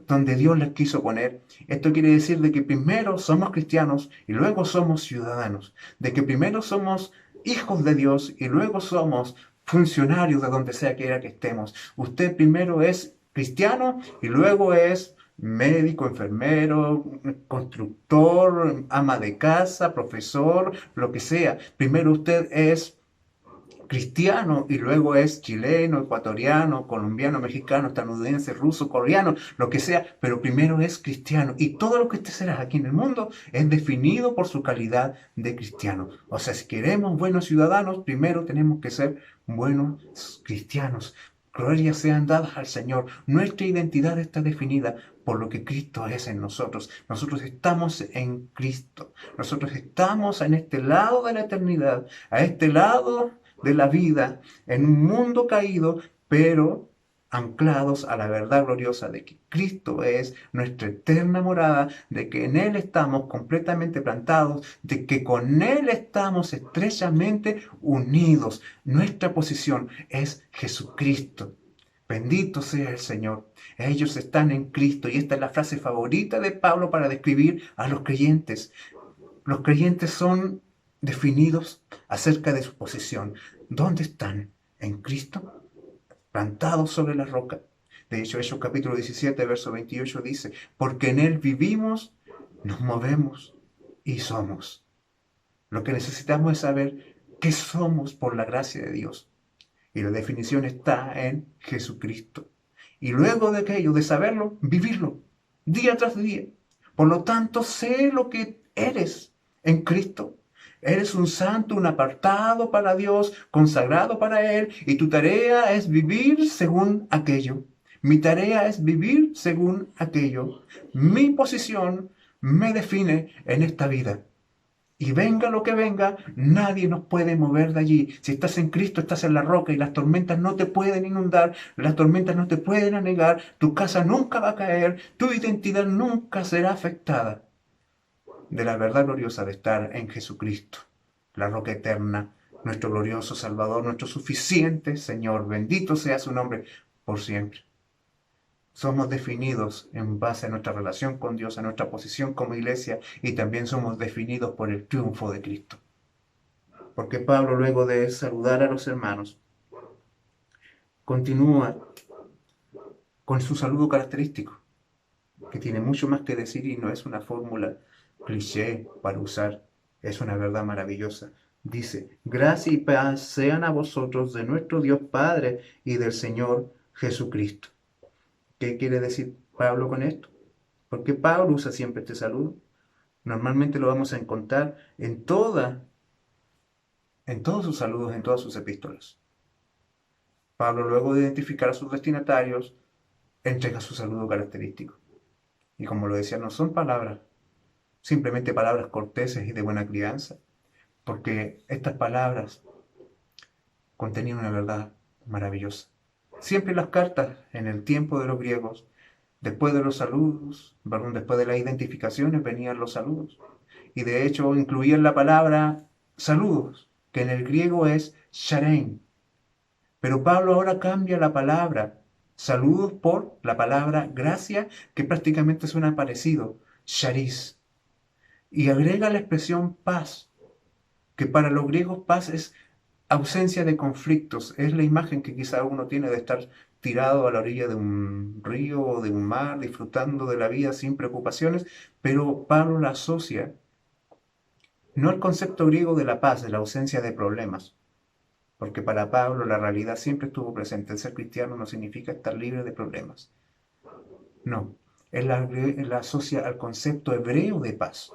C: donde Dios les quiso poner. Esto quiere decir de que primero somos cristianos y luego somos ciudadanos, de que primero somos hijos de Dios y luego somos funcionarios de donde sea que estemos. Usted primero es cristiano y luego es médico, enfermero, constructor, ama de casa, profesor, lo que sea. Primero usted es cristiano y luego es chileno, ecuatoriano, colombiano, mexicano, estadounidense, ruso, coreano, lo que sea, pero primero es cristiano y todo lo que usted será aquí en el mundo es definido por su calidad de cristiano. O sea, si queremos buenos ciudadanos, primero tenemos que ser buenos cristianos. Glorias sean dadas al Señor. Nuestra identidad está definida por lo que Cristo es en nosotros. Nosotros estamos en Cristo. Nosotros estamos en este lado de la eternidad, a este lado de la vida, en un mundo caído, pero anclados a la verdad gloriosa de que Cristo es nuestra eterna morada, de que en Él estamos completamente plantados, de que con Él estamos estrechamente unidos. Nuestra posición es Jesucristo. Bendito sea el Señor. Ellos están en Cristo y esta es la frase favorita de Pablo para describir a los creyentes. Los creyentes son definidos acerca de su posición. ¿Dónde están? ¿En Cristo? Plantados sobre la roca. De hecho, Hechos capítulo 17, verso 28 dice, porque en Él vivimos, nos movemos y somos. Lo que necesitamos es saber qué somos por la gracia de Dios. Y la definición está en Jesucristo. Y luego de aquello, de saberlo, vivirlo, día tras día. Por lo tanto, sé lo que eres en Cristo. Eres un santo, un apartado para Dios, consagrado para Él, y tu tarea es vivir según aquello. Mi tarea es vivir según aquello. Mi posición me define en esta vida. Y venga lo que venga, nadie nos puede mover de allí. Si estás en Cristo, estás en la roca y las tormentas no te pueden inundar, las tormentas no te pueden anegar, tu casa nunca va a caer, tu identidad nunca será afectada de la verdad gloriosa de estar en Jesucristo. la roca eterna, nuestro glorioso Salvador, nuestro suficiente Señor. Bendito sea su nombre por siempre. Somos definidos en base a nuestra relación con Dios, a nuestra posición como iglesia, y también somos definidos por el triunfo de Cristo. Porque Pablo, luego de saludar a los hermanos, continúa con su saludo característico, que tiene mucho más que decir y no es una fórmula cliché para usar, es una verdad maravillosa. Dice: gracia y paz sean a vosotros de nuestro Dios Padre y del Señor Jesucristo. ¿Qué quiere decir Pablo con esto? ¿Por qué Pablo usa siempre este saludo? Normalmente lo vamos a encontrar en todos sus saludos, en todas sus epístolas. Pablo, luego de identificar a sus destinatarios, entrega su saludo característico. Y como lo decía, no son palabras, simplemente palabras corteses y de buena crianza, porque estas palabras contenían una verdad maravillosa. Siempre las cartas, en el tiempo de los griegos, después de los saludos, después de las identificaciones, venían los saludos. Y de hecho incluían la palabra saludos, que en el griego es sharein. Pero Pablo ahora cambia la palabra saludos por la palabra gracia, que prácticamente suena parecido, charis. Y agrega la expresión paz, que para los griegos paz es ausencia de conflictos. Es la imagen que quizá uno tiene de estar tirado a la orilla de un río o de un mar, disfrutando de la vida sin preocupaciones, pero Pablo la asocia no al concepto griego de la paz, de la ausencia de problemas, porque para Pablo la realidad siempre estuvo presente. El ser cristiano no significa estar libre de problemas. No, él la asocia al concepto hebreo de paz,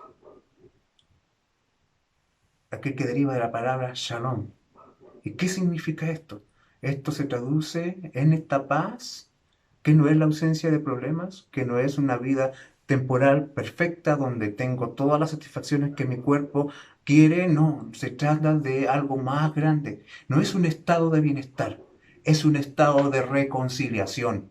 C: aquel que deriva de la palabra shalom. ¿Y qué significa esto? Esto se traduce en esta paz, que no es la ausencia de problemas, que no es una vida temporal perfecta donde tengo todas las satisfacciones que mi cuerpo quiere. No, se trata de algo más grande. No es un estado de bienestar, es un estado de reconciliación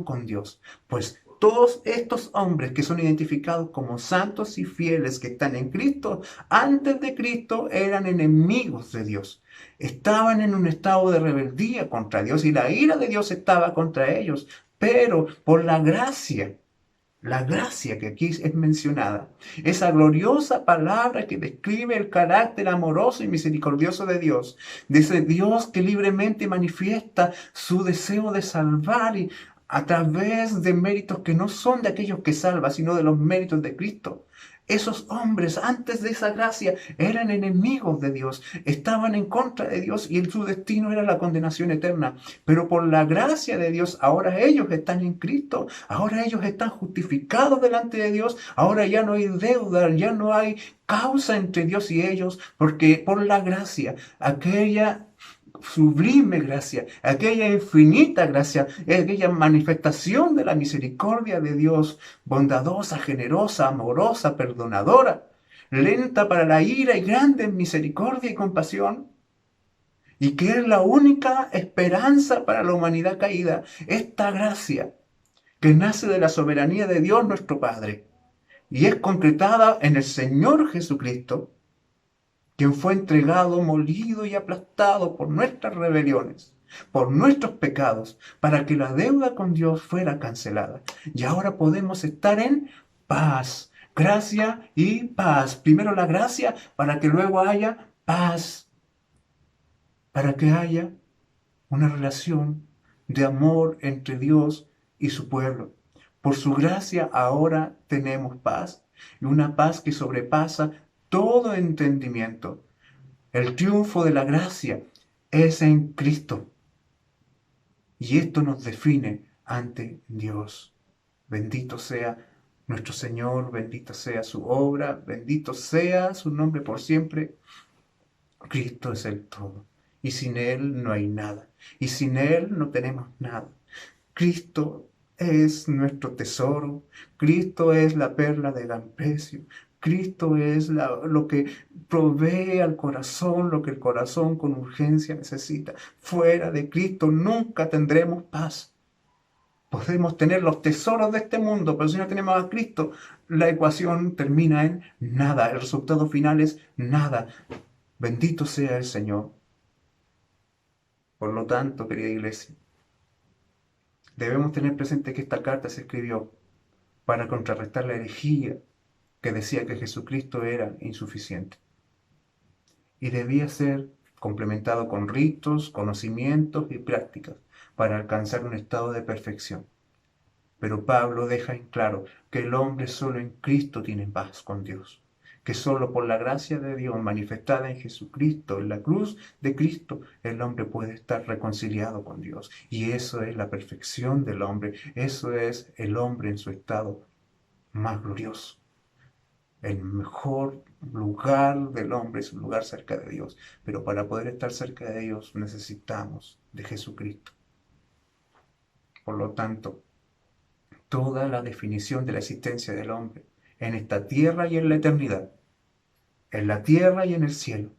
C: con Dios. Pues todos estos hombres que son identificados como santos y fieles, que están en Cristo, antes de Cristo eran enemigos de Dios. Estaban en un estado de rebeldía contra Dios y la ira de Dios estaba contra ellos. Pero por la gracia que aquí es mencionada, esa gloriosa palabra que describe el carácter amoroso y misericordioso de Dios, de ese Dios que libremente manifiesta su deseo de salvar y a través de méritos que no son de aquellos que salvan, sino de los méritos de Cristo. Esos hombres, antes de esa gracia, eran enemigos de Dios, estaban en contra de Dios y su destino era la condenación eterna. Pero por la gracia de Dios, ahora ellos están en Cristo, ahora ellos están justificados delante de Dios, ahora ya no hay deuda, ya no hay causa entre Dios y ellos, porque por la gracia, aquella sublime gracia, aquella infinita gracia, aquella manifestación de la misericordia de Dios, bondadosa, generosa, amorosa, perdonadora, lenta para la ira y grande en misericordia y compasión, y que es la única esperanza para la humanidad caída, esta gracia que nace de la soberanía de Dios nuestro Padre, y es concretada en el Señor Jesucristo, quien fue entregado, molido y aplastado por nuestras rebeliones, por nuestros pecados, para que la deuda con Dios fuera cancelada. Y ahora podemos estar en paz, gracia y paz. Primero la gracia, para que luego haya paz, para que haya una relación de amor entre Dios y su pueblo. Por su gracia ahora tenemos paz, y una paz que sobrepasa todo entendimiento. El triunfo de la gracia es en Cristo. Y esto nos define ante Dios. Bendito sea nuestro Señor, bendita sea su obra, bendito sea su nombre por siempre. Cristo es el todo. Y sin Él no hay nada. Y sin Él no tenemos nada. Cristo es nuestro tesoro. Cristo es la perla de gran precio. Cristo es lo que provee al corazón, lo que el corazón con urgencia necesita. Fuera de Cristo nunca tendremos paz. Podemos tener los tesoros de este mundo, pero si no tenemos a Cristo, la ecuación termina en nada. El resultado final es nada. Bendito sea el Señor. Por lo tanto, querida iglesia, debemos tener presente que esta carta se escribió para contrarrestar la herejía que decía que Jesucristo era insuficiente y debía ser complementado con ritos, conocimientos y prácticas para alcanzar un estado de perfección. Pero Pablo deja en claro que el hombre solo en Cristo tiene paz con Dios, que solo por la gracia de Dios manifestada en Jesucristo, en la cruz de Cristo, el hombre puede estar reconciliado con Dios. Y eso es la perfección del hombre, eso es el hombre en su estado más glorioso. El mejor lugar del hombre es un lugar cerca de Dios, pero para poder estar cerca de Dios necesitamos de Jesucristo. Por lo tanto, toda la definición de la existencia del hombre en esta tierra y en la eternidad, en la tierra y en el cielo,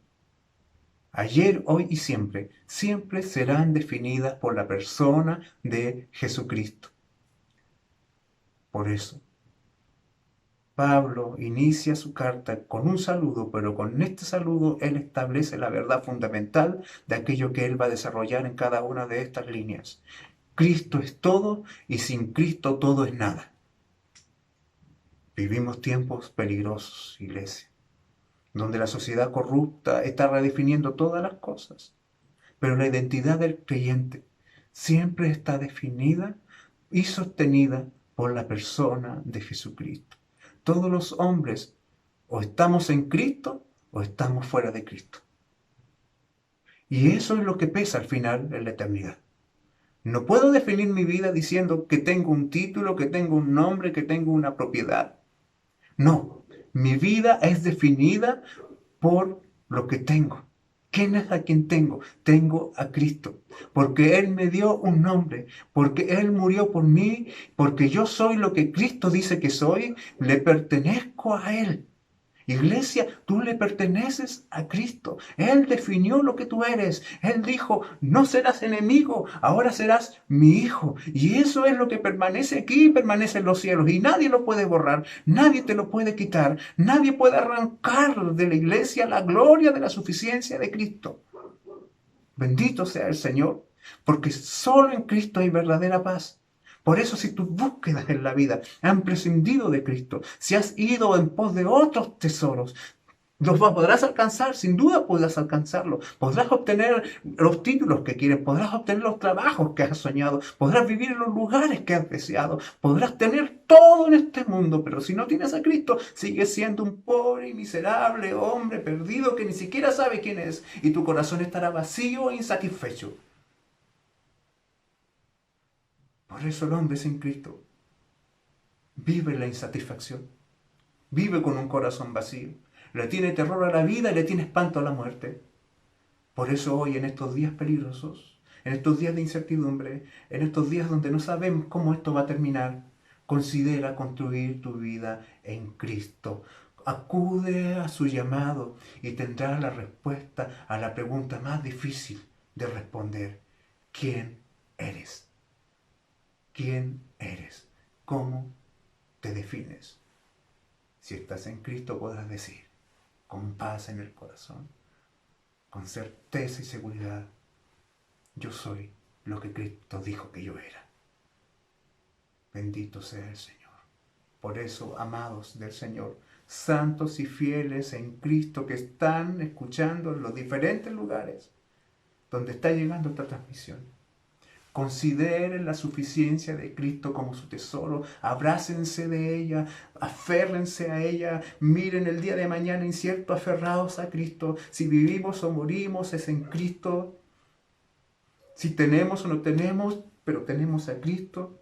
C: ayer, hoy y siempre, siempre serán definidas por la persona de Jesucristo. Por eso, Pablo inicia su carta con un saludo, pero con este saludo él establece la verdad fundamental de aquello que él va a desarrollar en cada una de estas líneas. Cristo es todo y sin Cristo todo es nada. Vivimos tiempos peligrosos, iglesia, donde la sociedad corrupta está redefiniendo todas las cosas, pero la identidad del creyente siempre está definida y sostenida por la persona de Jesucristo. Todos los hombres o estamos en Cristo o estamos fuera de Cristo. Y eso es lo que pesa al final en la eternidad. No puedo definir mi vida diciendo que tengo un título, que tengo un nombre, que tengo una propiedad. No, mi vida es definida por lo que tengo. ¿Quién es a quien tengo? Tengo a Cristo, porque Él me dio un nombre, porque Él murió por mí, porque yo soy lo que Cristo dice que soy, le pertenezco a Él. Iglesia, tú le perteneces a Cristo. Él definió lo que tú eres. Él dijo, no serás enemigo, ahora serás mi hijo. Y eso es lo que permanece aquí, permanece en los cielos. Y nadie lo puede borrar, nadie te lo puede quitar, nadie puede arrancar de la iglesia la gloria de la suficiencia de Cristo. Bendito sea el Señor, porque solo en Cristo hay verdadera paz. Por eso, si tus búsquedas en la vida han prescindido de Cristo, si has ido en pos de otros tesoros, los podrás alcanzar, sin duda podrás alcanzarlos. Podrás obtener los títulos que quieres, podrás obtener los trabajos que has soñado, podrás vivir en los lugares que has deseado, podrás tener todo en este mundo, pero si no tienes a Cristo, sigues siendo un pobre y miserable hombre perdido que ni siquiera sabe quién es, y tu corazón estará vacío e insatisfecho. Por eso el hombre sin Cristo vive en la insatisfacción, vive con un corazón vacío, le tiene terror a la vida y le tiene espanto a la muerte. Por eso hoy, en estos días peligrosos, en estos días de incertidumbre, en estos días donde no sabemos cómo esto va a terminar, considera construir tu vida en Cristo. Acude a su llamado y tendrás la respuesta a la pregunta más difícil de responder. ¿Quién eres? ¿Quién eres? ¿Cómo te defines? Si estás en Cristo podrás decir, con paz en el corazón, con certeza y seguridad, yo soy lo que Cristo dijo que yo era. Bendito sea el Señor. Por eso, amados del Señor, santos y fieles en Cristo que están escuchando en los diferentes lugares donde está llegando esta transmisión, consideren la suficiencia de Cristo como su tesoro, abrácense de ella, aférrense a ella, miren el día de mañana incierto, aferrados a Cristo. Si vivimos o morimos es en Cristo. Si tenemos o no tenemos, pero tenemos a Cristo.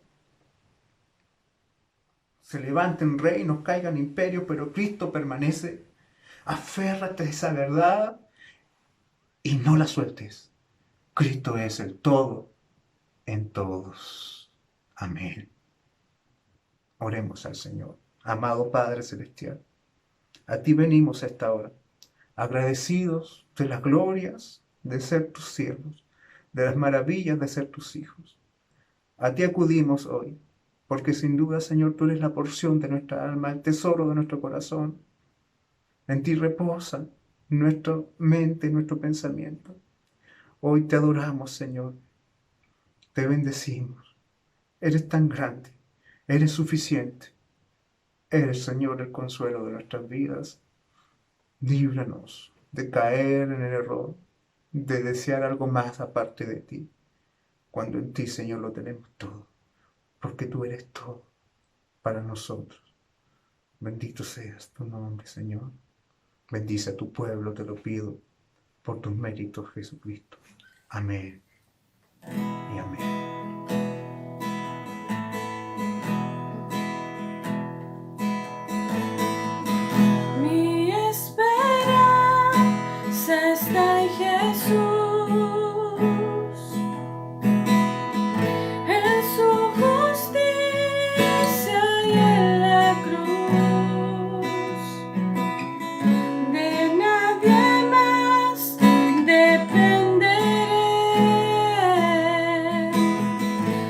C: Se levanten reinos, caigan imperios, pero Cristo permanece. Aférrate a esa verdad y no la sueltes. Cristo es el todo en todos. Amén. Oremos al Señor. Amado Padre Celestial, a ti venimos a esta hora, agradecidos de las glorias de ser tus siervos, de las maravillas de ser tus hijos. A ti acudimos hoy, porque sin duda, Señor, tú eres la porción de nuestra alma, el tesoro de nuestro corazón. En ti reposa nuestra mente, nuestro pensamiento. Hoy te adoramos, Señor. Te bendecimos. Eres tan grande, eres suficiente. Eres, Señor, el consuelo de nuestras vidas. Líbranos de caer en el error, de desear algo más aparte de ti, cuando en ti, Señor, lo tenemos todo, porque tú eres todo para nosotros. Bendito seas tu nombre, Señor. Bendice a tu pueblo, te lo pido, por tus méritos, Jesucristo. Amén y amén.
B: Mi esperanza está en Jesús, en su justicia y en la cruz. De nadie más dependeré,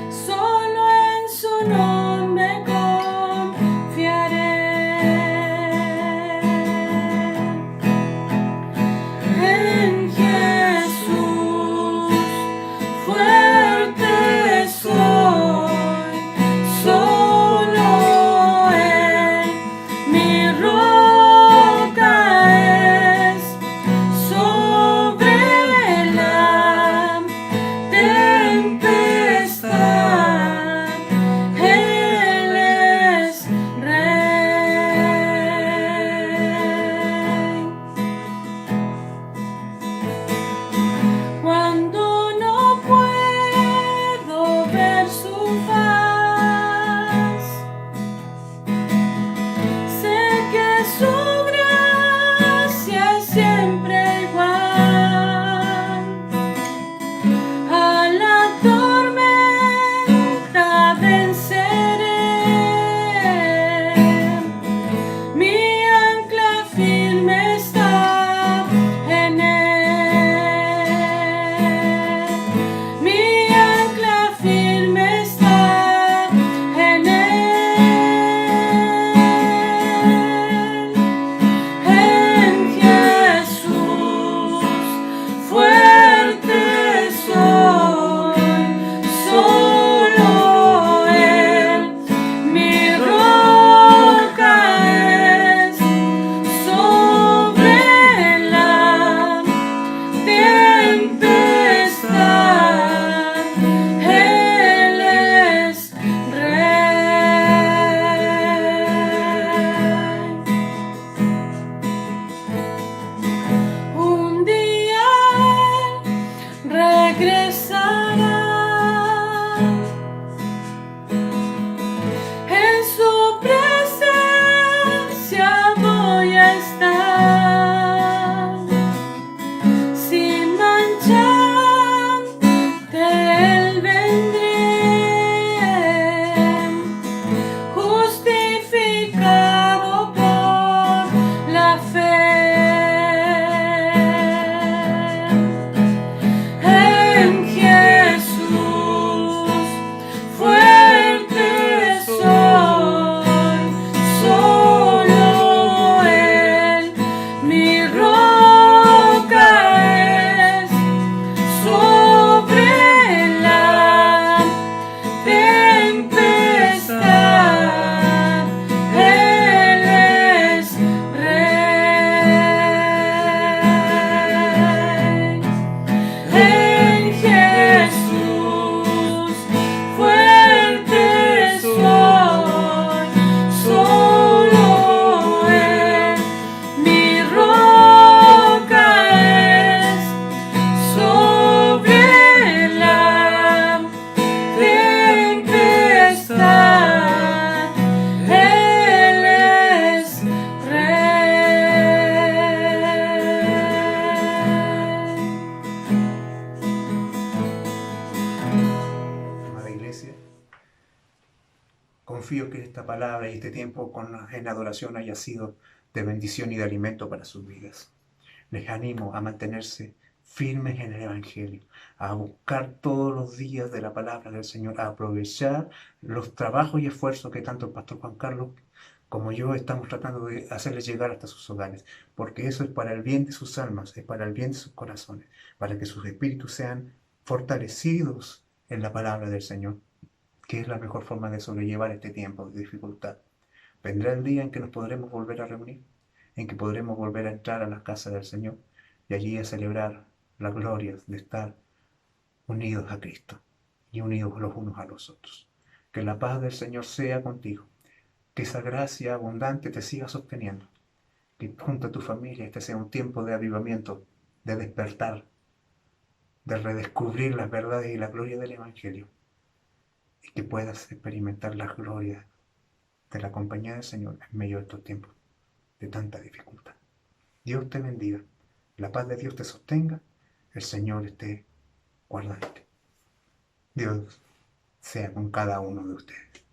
B: solo en su nombre confiaré. En Jesús fuerte soy, solo Él mi roca es, sobre la tempestad Él es Rey. Cuando no puedo ver su faz, sé que su gracia es siempre igual. A la tormenta venceré, mi ancla firme está en Él. Mi ancla firme está en Él. En Jesús fuerte soy, solo Él mi roca es, sobre la tempestad Él es Rey. Un día Él regresará, en su presencia voy a estar, sin mancha ante Él vendré, justificado por la fe. En Jesús fuerte soy, solo Él mi roca es, sobre la tempestad Él es Rey. En Jesús fuerte soy, solo Él mi roca es, sobre la tempestad Él es Rey.
C: Amada Iglesia, confío que esta palabra y este tiempo en adoración haya sido de bendición y de alimento para sus vidas. Les animo a mantenerse firmes en el Evangelio, a buscar todos los días de la palabra del Señor, a aprovechar los trabajos y esfuerzos que tanto el pastor Juan Carlos como yo estamos tratando de hacerles llegar hasta sus hogares, porque eso es para el bien de sus almas, es para el bien de sus corazones, para que sus espíritus sean fortalecidos en la palabra del Señor, que es la mejor forma de sobrellevar este tiempo de dificultad. Vendrá el día en que nos podremos volver a reunir, en que podremos volver a entrar a la casa del Señor y allí a celebrar la gloria de estar unidos a Cristo y unidos los unos a los otros. Que la paz del Señor sea contigo, que esa gracia abundante te siga sosteniendo, que junto a tu familia este sea un tiempo de avivamiento, de despertar, de redescubrir las verdades y la gloria del Evangelio, y que puedas experimentar la gloria de la compañía del Señor en medio de estos tiempos de tanta dificultad. Dios te bendiga, la paz de Dios te sostenga, el Señor esté guardándote. Dios sea con cada uno de ustedes.